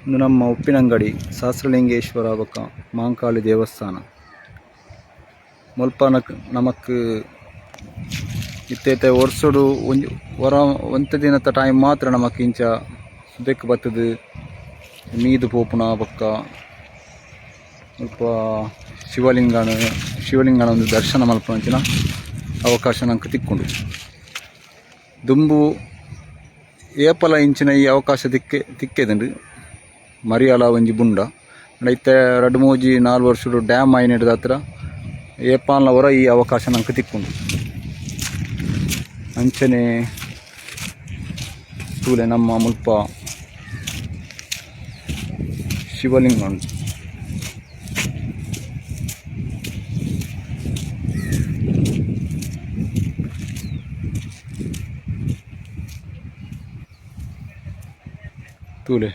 ಇದು ನಮ್ಮ ಉಪ್ಪಿನಂಗಡಿ ಸಹಸ್ರಲಿಂಗೇಶ್ವರ ಬೊಕ್ಕ ಮಾಂಕಾಳಿ ದೇವಸ್ಥಾನ ಮುಲ್ಪ ನಮಕ್ ಇತ್ತೆ ವರ್ಷಡು ಒಂಜಿ ಒಂತೆ ದಿನದ ಟೈಮ್ ಮಾತ್ರ ನಮಕ್ ಇಂಚ ಸುದೆಕ್ ಬತ್ತದು ಮೀದು ಪೋಪುನ ಬೊಕ್ಕ ಮುಲ್ಪ ಶಿವಲಿಂಗನ ಒಂದು ದರ್ಶನ ಮಲ್ಪಂಚಿನ ಅವಕಾಶ ನಂಗೆ ತಿಕ್ಕೊಂಡು ದುಂಬು ಏಪಲ ಇಂಚಿನ ಈ ಅವಕಾಶ ತಿಕ್ಕೆದುಂಡು ಮರಿಯಾಲ ಒಂಜಿ ಬುಂಡ ಇತ್ತೆ 2-3-4 ವರ್ಷಡು ಡ್ಯಾಮ್ ಆಯ್ನಿಡ್ದ ಹತ್ರ ಏಪಾಲ್ನ ಹೊರ ಈ ಅವಕಾಶ ನಂಗೆ ತಿಕ್ಕೊಂಡು ಅಂಚನೆ ತೂಲೆ ನಮ್ಮ ಮುಲ್ಪ ಶಿವಲಿಂಗ ಉಂಟು. ತೂಲೆ